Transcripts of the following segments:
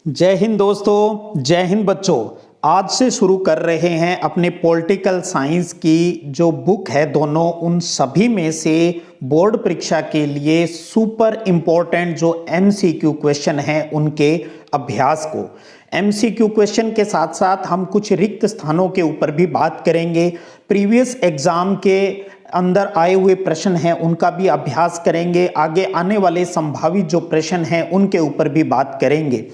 जय हिंद दोस्तों, जय हिंद बच्चों। आज से शुरू कर रहे हैं अपने पॉलिटिकल साइंस की जो बुक है दोनों, उन सभी में से बोर्ड परीक्षा के लिए सुपर इम्पोर्टेंट जो एमसीक्यू क्वेश्चन हैं उनके अभ्यास को। एमसीक्यू क्वेश्चन के साथ साथ हम कुछ रिक्त स्थानों के ऊपर भी बात करेंगे। प्रीवियस एग्जाम के अंदर आए हुए प्रश्न हैं उनका भी अभ्यास करेंगे। आगे आने वाले संभावित जो प्रश्न हैं उनके ऊपर भी बात करेंगे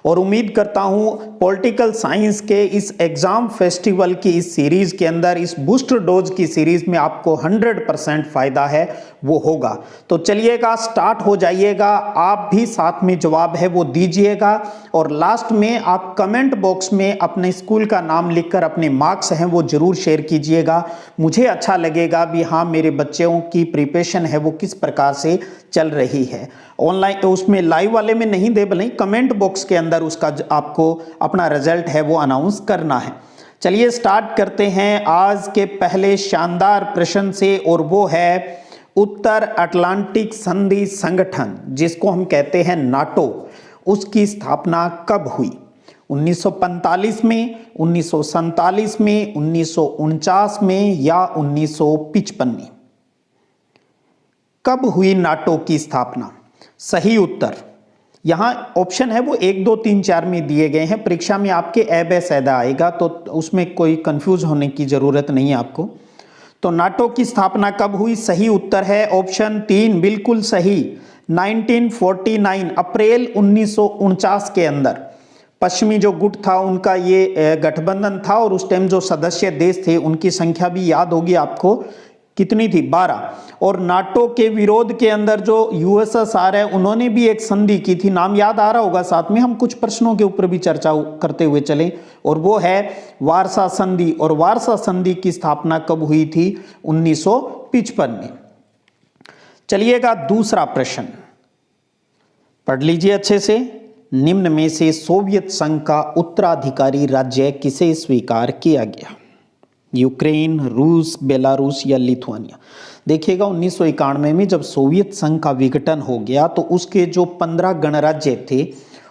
और उम्मीद करता हूं पॉलिटिकल साइंस के इस एग्जाम फेस्टिवल की इस सीरीज के अंदर, इस बूस्टर डोज की सीरीज में आपको 100% फायदा है वो होगा। तो चलिएगा, स्टार्ट हो जाइएगा। आप भी साथ में जवाब है वो दीजिएगा और लास्ट में आप कमेंट बॉक्स में अपने स्कूल का नाम लिखकर अपने मार्क्स हैं वो जरूर शेयर कीजिएगा। मुझे अच्छा लगेगा भी हाँ, मेरे बच्चों की प्रिपरेशन है वो किस प्रकार से चल रही है। ऑनलाइन उसमें लाइव वाले में नहीं दे, भले कमेंट बॉक्स के अंदर उसका आपको अपना रिजल्ट है वो अनाउंस करना है। चलिए स्टार्ट करते हैं आज के पहले शानदार प्रश्न से, और वो है उत्तर अटलांटिक संधि संगठन जिसको हम कहते हैं नाटो, उसकी स्थापना कब हुई? 1945 में, 1947 में, 1949 में या 1955 में? कब हुई नाटो की स्थापना? सही उत्तर यहां ऑप्शन है वो 1, 2, 3, 4 में दिए गए हैं। परीक्षा में आपके ए-बे-सैदा आएगा तो उसमें कोई कंफ्यूज होने की जरूरत नहीं है आपको। तो नाटो की स्थापना कब हुई? सही उत्तर है ऑप्शन 3, बिल्कुल सही। 1949 अप्रैल 1949 के अंदर पश्चिमी जो गुट था उनका ये गठबंधन था और उस टाइम जो सदस्य देश थे उनकी संख्या भी याद होगी आपको, कितनी थी? 12। और नाटो के विरोध के अंदर जो यूएसएसआर है उन्होंने भी एक संधि की थी, नाम याद आ रहा होगा। साथ में हम कुछ प्रश्नों के ऊपर भी चर्चा करते हुए चले और वो है वारसा संधि। और वारसा संधि की स्थापना कब हुई थी? 1955 में। चलिएगा दूसरा प्रश्न पढ़ लीजिए अच्छे से। निम्न में से सोवियत संघ का उत्तराधिकारी राज्य किसे स्वीकार किया गया? यूक्रेन, रूस, बेलारूस या लिथुआनिया? देखिएगा 1991 में जब सोवियत संघ का विघटन हो गया तो उसके जो 15 गणराज्य थे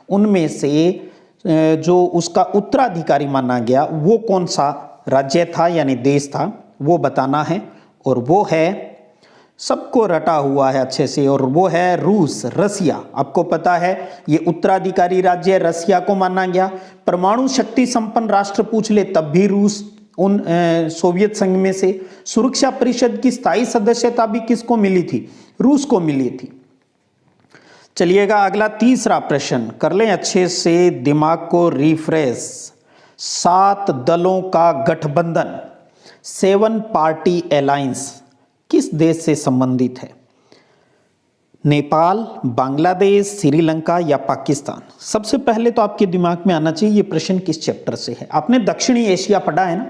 उनमें से जो उसका उत्तराधिकारी माना गया वो कौन सा राज्य था यानी देश था वो बताना है। और वो है, सबको रटा हुआ है अच्छे से, और वो है रूस, रसिया। आपको पता है ये उत्तराधिकारी राज्य रसिया को माना गया। परमाणु शक्ति संपन्न राष्ट्र पूछ ले तब भी रूस उन सोवियत संघ में से। सुरक्षा परिषद की स्थायी सदस्यता भी किसको मिली थी? रूस को मिली थी। चलिएगा अगला तीसरा प्रश्न कर लें अच्छे से, दिमाग को रिफ्रेश। 7 दलों का गठबंधन 7 पार्टी अलायंस किस देश से संबंधित है? नेपाल, बांग्लादेश, श्रीलंका या पाकिस्तान? सबसे पहले तो आपके दिमाग में आना चाहिए ये प्रश्न किस चैप्टर से है। आपने दक्षिणी एशिया पढ़ा है ना?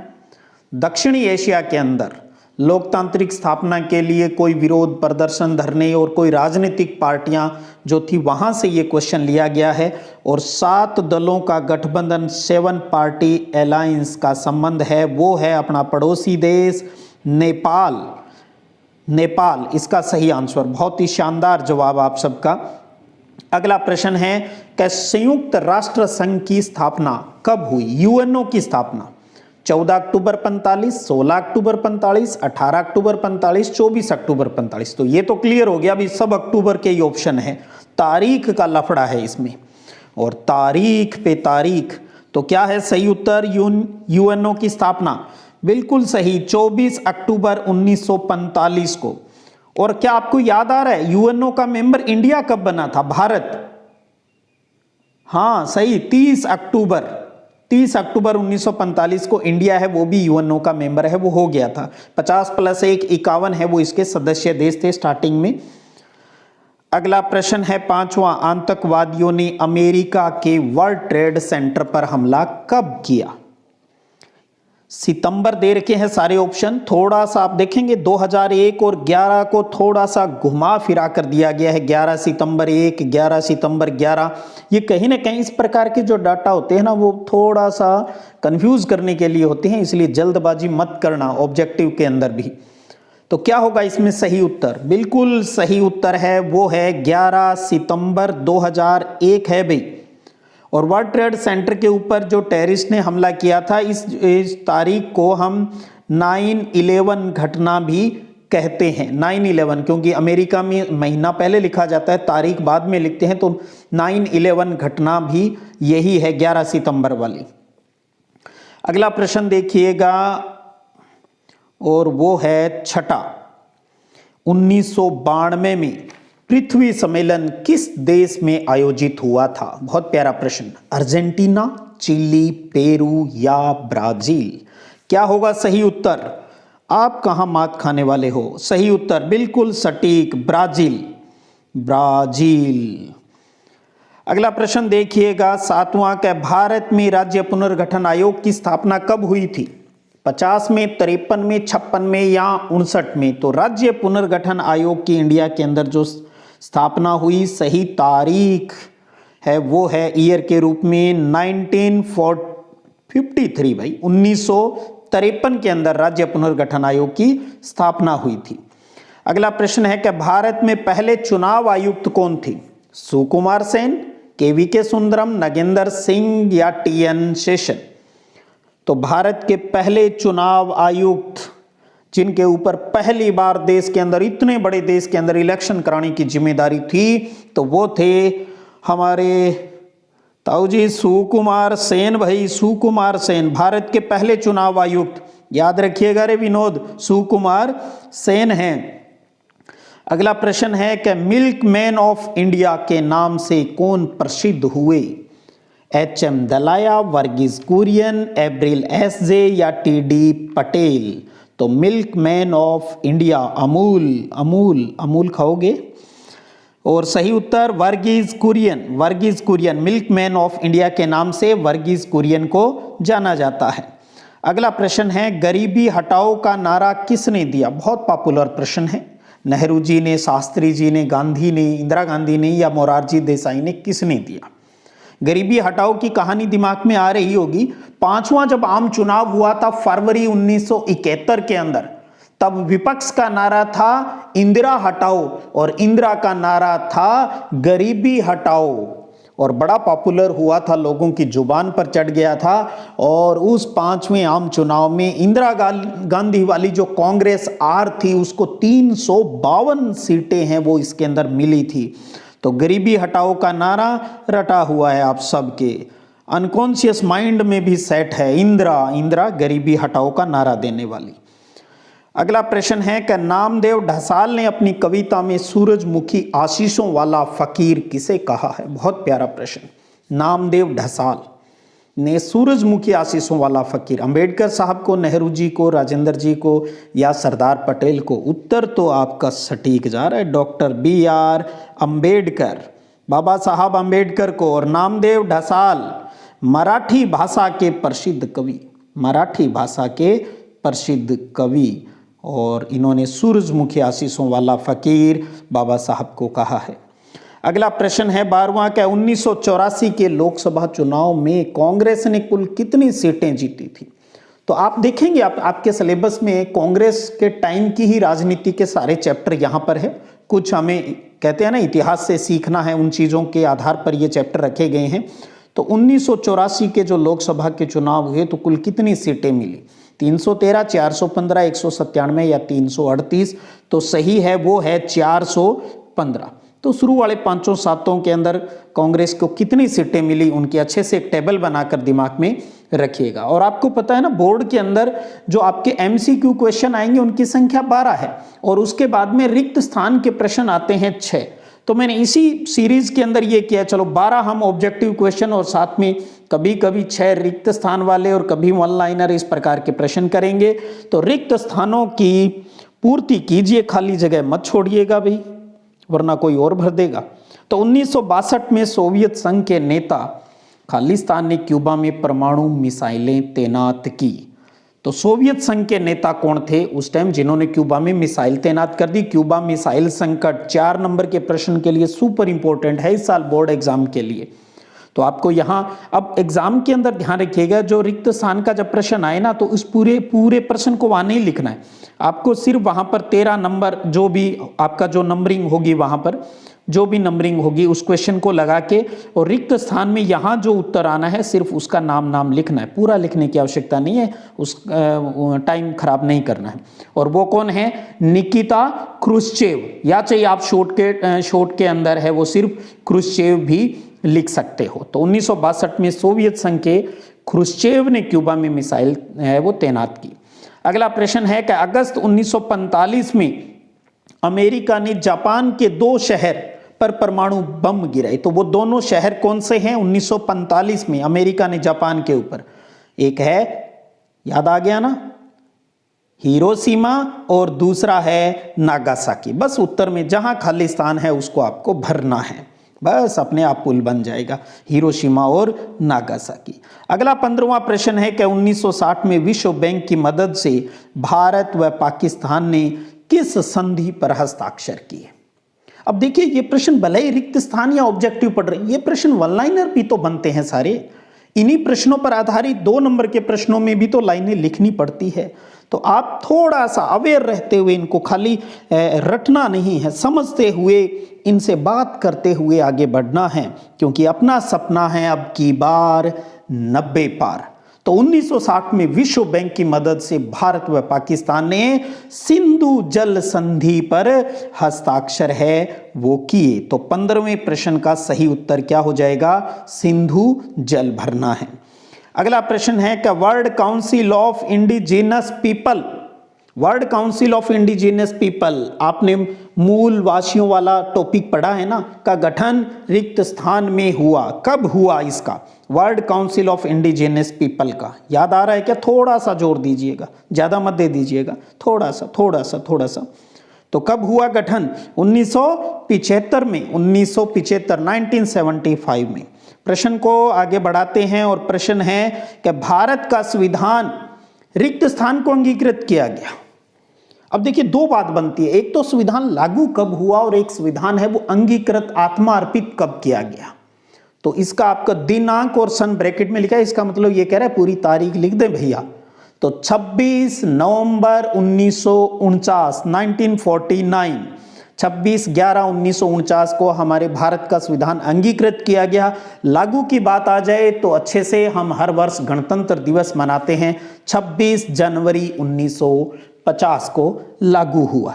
दक्षिणी एशिया के अंदर लोकतांत्रिक स्थापना के लिए कोई विरोध प्रदर्शन, धरने और कोई राजनीतिक पार्टियां जो थी वहां से ये क्वेश्चन लिया गया है। और 7 दलों का गठबंधन 7 पार्टी अलायंस का संबंध है वो है अपना पड़ोसी देश नेपाल। नेपाल इसका सही आंसर। बहुत ही शानदार जवाब आप सबका। अगला प्रश्न है कि संयुक्त राष्ट्र संघ की स्थापना कब हुई? यूएनओ की स्थापना 14 अक्टूबर 45, 16 अक्टूबर 45, 18 अक्टूबर 45, 24 अक्टूबर 45। तो ये तो क्लियर हो गया, अभी सब अक्टूबर के ही ऑप्शन है। तारीख का लफड़ा है इसमें, और तारीख पे तारीख। तो क्या है सही उत्तर? यूएनओ की स्थापना बिल्कुल सही, 24 अक्टूबर 1945 को। और क्या आपको याद आ रहा है यूएनओ का मेंबर इंडिया कब बना था? भारत। हाँ सही, 30 अक्टूबर 1945 को इंडिया है वो भी यूएनओ का मेंबर है, वो हो गया था। 50 + 1 51 है वो इसके सदस्य देश थे स्टार्टिंग में। अगला प्रश्न है 5वां, आतंकवादियों ने अमेरिका के वर्ल्ड ट्रेड सेंटर पर हमला कब किया? सितंबर दे रखे हैं सारे ऑप्शन, थोड़ा सा आप देखेंगे 2001 और 11 को थोड़ा सा घुमा फिरा कर दिया गया है। 11 सितंबर 1, 11 सितंबर 11। ये कहीं ना कहीं इस प्रकार के जो डाटा होते हैं ना वो थोड़ा सा कंफ्यूज करने के लिए होते हैं, इसलिए जल्दबाजी मत करना ऑब्जेक्टिव के अंदर भी। तो क्या होगा इसमें सही उत्तर? बिल्कुल सही उत्तर है वो है 11 सितंबर 2001 है भाई। और वर्ल्ड ट्रेड सेंटर के ऊपर जो टेररिस्ट ने हमला किया था, इस तारीख को हम 9/11 घटना भी कहते हैं। 9/11 क्योंकि अमेरिका में महीना पहले लिखा जाता है, तारीख बाद में लिखते हैं, तो 9/11 घटना भी यही है, 11 सितंबर वाली। अगला प्रश्न देखिएगा और वो है छठा। 1992 में पृथ्वी सम्मेलन किस देश में आयोजित हुआ था? बहुत प्यारा प्रश्न। अर्जेंटीना, चिली, पेरू या ब्राजील? क्या होगा सही उत्तर? आप कहां मात खाने वाले हो? सही उत्तर बिल्कुल सटीक, ब्राजील। ब्राजील। अगला प्रश्न देखिएगा 7वां का, भारत में राज्य पुनर्गठन आयोग की स्थापना कब हुई थी? 50 में, 53 में, 56 में या 59 में? तो राज्य पुनर्गठन आयोग की इंडिया के अंदर जो स्थापना हुई, सही तारीख है वो है ईयर के रूप में 1953 भाई, 1953 के अंदर राज्य पुनर्गठन आयोग की स्थापना हुई थी। अगला प्रश्न है कि भारत में पहले चुनाव आयुक्त कौन थे? सुकुमार सेन, केवीके सुंदरम, नगेंद्र सिंह या टीएन शेषन? तो भारत के पहले चुनाव आयुक्त जिनके ऊपर पहली बार देश के अंदर, इतने बड़े देश के अंदर इलेक्शन कराने की जिम्मेदारी थी, तो वो थे हमारे ताऊजी सुकुमार सेन भाई, सुकुमार सेन भारत के पहले चुनाव आयुक्त। याद रखिएगा रे विनोद, सुकुमार सेन हैं। अगला प्रश्न है कि मिल्क मैन ऑफ इंडिया के नाम से कौन प्रसिद्ध हुए? HM दलाया, वर्गीज कुरियन, एब्रिल SJ या TD पटेल? तो milk man of India Amul, Amul, Amul खाओगे? और सही उत्तर Verghese Kurien, Verghese Kurien. Milk man of India के नाम से वर्गीज कुरियन को जाना जाता है। अगला प्रश्न है गरीबी हटाओ का नारा किसने दिया? बहुत पॉपुलर प्रश्न है। नेहरू जी ने, शास्त्री जी ने, गांधी ने, इंदिरा गांधी ने या मोरारजी देसाई ने? किसने दिया? गरीबी हटाओ की कहानी दिमाग में आ रही होगी। 5वां जब आम चुनाव हुआ था फरवरी 1971 के अंदर, तब विपक्ष का नारा था इंदिरा हटाओ और इंदिरा का नारा था गरीबी हटाओ, और बड़ा पॉपुलर हुआ था, लोगों की जुबान पर चढ़ गया था। और उस 5वें आम चुनाव में इंदिरा गांधी वाली जो कांग्रेस आर थी, उसको 352 सीटें हैं वो इसके अंदर मिली थी। तो गरीबी हटाओ का नारा रटा हुआ है आप सबके अनकॉन्शियस माइंड में भी सेट है। इंदिरा, इंदिरा गरीबी हटाओ का नारा देने वाली। अगला प्रश्न है कि नामदेव ढसाल ने अपनी कविता में सूरजमुखी आशीषों वाला फकीर किसे कहा है? बहुत प्यारा प्रश्न। नामदेव ढसाल ने सूरजमुखी आशीषों वाला फकीर, अंबेडकर साहब को, नेहरू जी को, राजेंद्र जी को या सरदार पटेल को? उत्तर तो आपका सटीक जा रहा है, डॉक्टर BR अंबेडकर, बाबा साहब अंबेडकर को। और नामदेव ढसाल मराठी भाषा के प्रसिद्ध कवि, मराठी भाषा के प्रसिद्ध कवि, और इन्होंने सूरजमुखी आशीषों वाला फकीर बाबा साहब को कहा है। अगला प्रश्न है 12वां का, 1984 के लोकसभा चुनाव में कांग्रेस ने कुल कितनी सीटें जीती थी? तो आप देखेंगे आपके सिलेबस में कांग्रेस के टाइम की ही राजनीति के सारे चैप्टर यहाँ पर है। कुछ हमें कहते हैं ना इतिहास से सीखना है, उन चीज़ों के आधार पर ये चैप्टर रखे गए हैं। तो 1984 के जो लोकसभा के चुनाव हुए तो कुल कितनी सीटें मिली? 313, 415, 197 या 338? तो सही है वो है 415। तो शुरू वाले 507 के अंदर कांग्रेस को कितनी सीटें मिली, उनकी अच्छे से एक टेबल बनाकर दिमाग में रखिएगा। और आपको पता है ना बोर्ड के अंदर जो आपके MCQ क्वेश्चन आएंगे उनकी संख्या 12 है, और उसके बाद में रिक्त स्थान के प्रश्न आते हैं 6। तो मैंने इसी सीरीज के अंदर ये किया, चलो 12 हम ऑब्जेक्टिव क्वेश्चन और साथ में कभी कभी 6 रिक्त स्थान वाले और कभी वन लाइनर, इस प्रकार के प्रश्न करेंगे। तो रिक्त स्थानों की पूर्ति कीजिए, खाली जगह मत छोड़िएगा भाई, वरना कोई और भर देगा। तो 1962 में सोवियत संघ के नेता खालिस्तान ने क्यूबा में परमाणु मिसाइलें तैनात की। तो सोवियत संघ के नेता कौन थे उस टाइम जिन्होंने क्यूबा में मिसाइल तैनात कर दी? क्यूबा मिसाइल संकट 4 नंबर के प्रश्न के लिए सुपर इंपॉर्टेंट है इस साल बोर्ड एग्जाम के लिए। तो आपको यहाँ अब एग्जाम के अंदर ध्यान रखिएगा, जो रिक्त स्थान का जब प्रश्न आए ना तो उस पूरे प्रश्न को वहां नहीं लिखना है, आपको सिर्फ वहां पर 13 नंबर जो भी आपका जो नंबरिंग होगी वहां पर जो भी नंबरिंग होगी उस क्वेश्चन को लगा के, और रिक्त स्थान में यहाँ जो उत्तर आना है सिर्फ उसका नाम लिखना है, पूरा लिखने की आवश्यकता नहीं है, उस टाइम खराब नहीं करना है। और वो कौन है? निकिता क्रुश्चेव, या चाहिए आप शॉर्ट के अंदर है वो सिर्फ क्रुश्चेव भी लिख सकते हो। तो 1962 में सोवियत संघ के क्रुश्चेव ने क्यूबा में मिसाइल है वो तैनात की। अगला प्रश्न है कि अगस्त 1945 में अमेरिका ने जापान के 2 शहर पर परमाणु बम गिराए। तो वो दोनों शहर कौन से हैं 1945 में अमेरिका ने जापान के ऊपर? एक है, याद आ गया ना, हिरोशिमा, और दूसरा है नागासाकी। बस उत्तर में जहां खाली स्थान है उसको आपको भरना है, बस अपने आप पुल बन जाएगा, हिरोशिमा और नागासाकी। अगला 15वां प्रश्न है कि 1960 में विश्व बैंक की मदद से भारत व पाकिस्तान ने किस संधि पर हस्ताक्षर किए? अब देखिए ये प्रश्न भले ही रिक्त स्थान या ऑब्जेक्टिव पढ़ रहे हैं, ये प्रश्न वन लाइनर भी तो बनते हैं सारे। इन्हीं प्रश्नों पर आधारित 2 नंबर के प्रश्नों में भी तो लाइनें लिखनी पड़ती है। तो आप थोड़ा सा अवेयर रहते हुए इनको खाली रटना नहीं है, समझते हुए इनसे बात करते हुए आगे बढ़ना है, क्योंकि अपना सपना है अब की बार 90 पार। तो 1960 में विश्व बैंक की मदद से भारत व पाकिस्तान ने सिंधु जल संधि पर हस्ताक्षर है वो किए। तो 15वें प्रश्न का सही उत्तर क्या हो जाएगा? सिंधु जल भरना है। अगला प्रश्न है कि world council of indigenous people, world council of indigenous people, आपने मूल वासियों वाला टॉपिक पढ़ा है ना, का गठन रिक्त स्थान में हुआ, कब हुआ इसका? World council of indigenous people का याद आ रहा है क्या? थोड़ा सा जोर दीजिएगा, ज्यादा मत दे दीजिएगा, थोड़ा सा। तो कब हुआ गठन? 1975 में, 1975 में। प्रश्न को आगे बढ़ाते हैं और प्रश्न है कि भारत का संविधान रिक्त स्थान को अंगीकृत किया गया। अब देखिए 2 बात बनती है, एक तो संविधान लागू कब हुआ और एक संविधान है वो अंगीकृत आत्मा अर्पित कब किया गया। तो इसका आपका दिनांक और सन ब्रैकेट में लिखा है, इसका मतलब ये कह रहा है पूरी तारीख लिख दे भैया। तो 26 नवंबर 1949, 1949, 26/11/1949 को हमारे भारत का संविधान अंगीकृत किया गया। लागू की बात आ जाए तो अच्छे से हम हर वर्ष गणतंत्र दिवस मनाते हैं, 26 जनवरी 1950 को लागू हुआ।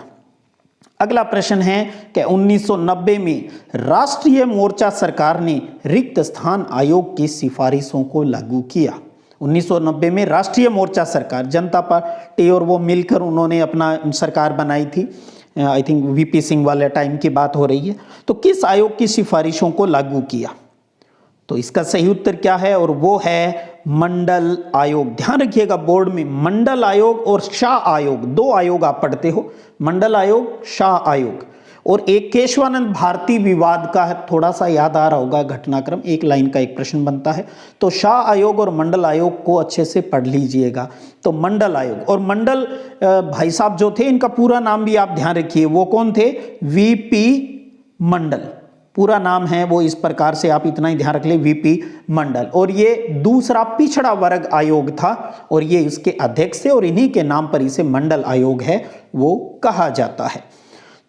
अगला प्रश्न है कि 1990 में राष्ट्रीय मोर्चा सरकार ने रिक्त स्थान आयोग की सिफारिशों को लागू किया। 1990 में राष्ट्रीय मोर्चा सरकार, जनता पार्टी और वो मिलकर उन्होंने अपना सरकार बनाई थी। आई थिंक वीपी सिंह वाले टाइम की बात हो रही है। तो किस आयोग की सिफारिशों को लागू किया? तो इसका सही उत्तर क्या है? और वो है मंडल आयोग। ध्यान रखिएगा बोर्ड में मंडल आयोग और शाह आयोग, 2 आयोग आप पढ़ते हो, मंडल आयोग, शाह आयोग। और एक केशवानंद भारती विवाद का थोड़ा सा याद आ रहा होगा घटनाक्रम, 1 लाइन का एक प्रश्न बनता है। तो शाह आयोग और मंडल आयोग को अच्छे से पढ़ लीजिएगा। तो मंडल आयोग और मंडल भाई साहब जो थे, इनका पूरा नाम भी आप ध्यान रखिए, वो कौन थे? वीपी मंडल, पूरा नाम है वो इस प्रकार से, आप इतना ही ध्यान रख ले, वीपी मंडल। और ये दूसरा पिछड़ा वर्ग आयोग था और ये इसके अध्यक्ष थे और इन्हीं के नाम पर इसे मंडल आयोग है वो कहा जाता है।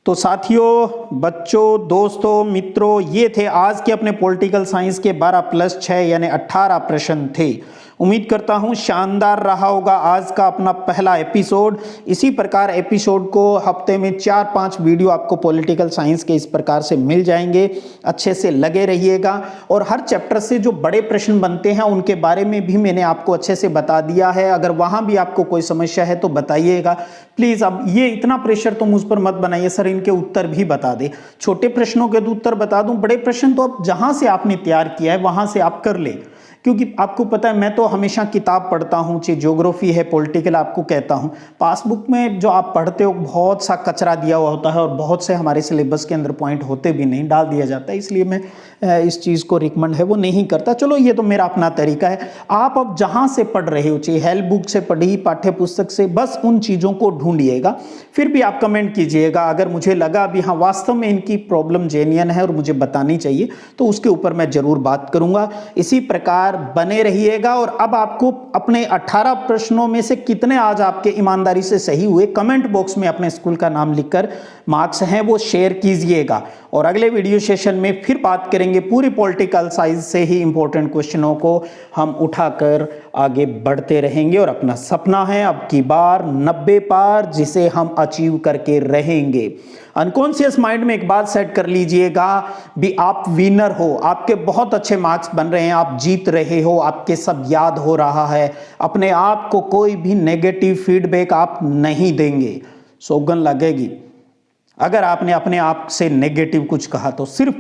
तो साथियों, बच्चों, दोस्तों, मित्रों, ये थे आज के अपने पॉलिटिकल साइंस के 12+6 यानी 18 प्रश्न थे। उम्मीद करता हूँ शानदार रहा होगा आज का अपना पहला एपिसोड। इसी प्रकार एपिसोड को हफ्ते में 4-5 वीडियो आपको पॉलिटिकल साइंस के इस प्रकार से मिल जाएंगे। अच्छे से लगे रहिएगा और हर चैप्टर से जो बड़े प्रश्न बनते हैं उनके बारे में भी मैंने आपको अच्छे से बता दिया है। अगर वहाँ भी आपको कोई समस्या है तो बताइएगा प्लीज़। अब ये इतना प्रेशर तो मुझ पर मत बनाइए सर इनके उत्तर भी बता दे। छोटे प्रश्नों के तो उत्तर बता दूं, बड़े प्रश्न तो अब जहाँ से आपने तैयार किया है वहाँ से आप कर ले, क्योंकि आपको पता है मैं तो हमेशा किताब पढ़ता हूँ, चाहे ज्योग्राफी है, पॉलिटिकल, आपको कहता हूँ पासबुक में जो आप पढ़ते हो बहुत सा कचरा दिया हुआ होता है और बहुत से हमारे सिलेबस के अंदर पॉइंट होते भी नहीं, डाल दिया जाता है, इसलिए मैं इस चीज़ को रिकमेंड है वो नहीं करता। चलो ये तो मेरा अपना तरीका है। आप अब जहाँ से पढ़ रहे हो, चाहे हेल्प बुक से पढ़ी, पाठ्य पुस्तक से, बस उन चीज़ों को ढूंढिएगा। फिर भी आप कमेंट कीजिएगा, अगर मुझे लगा अभी हाँ वास्तव में इनकी प्रॉब्लम जेन्युइन है और मुझे बतानी चाहिए तो उसके ऊपर मैं ज़रूर बात करूँगा। इसी प्रकार लगातार बने रहिएगा। और अब आपको अपने 18 प्रश्नों में से कितने आज आपके ईमानदारी से सही हुए, कमेंट बॉक्स में अपने स्कूल का नाम लिखकर मार्क्स हैं वो शेयर कीजिएगा। और अगले वीडियो सेशन में फिर बात करेंगे, पूरी पॉलिटिकल साइंस से ही इंपॉर्टेंट क्वेश्चनों को हम उठाकर आगे बढ़ते रहेंगे। और अपना सपना है अब की बार 90 पार, जिसे हम अचीव करके रहेंगे। अनकॉन्शियस माइंड में एक बात सेट कर लीजिएगा भी, आप विनर हो, आपके बहुत अच्छे मार्क्स बन रहे हैं, आप जीत रहे हो, आपके सब याद हो रहा है, अपने आप को कोई भी नेगेटिव फीडबैक आप नहीं देंगे। सौगन लगेगी अगर आपने अपने आप से नेगेटिव कुछ कहा तो सिर्फ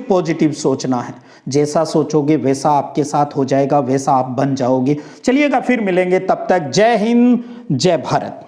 पॉजिटिव सोचना है। जैसा सोचोगे वैसा आपके साथ हो जाएगा, वैसा आप बन जाओगे। चलिएगा फिर मिलेंगे, तब तक जय हिंद जय भारत।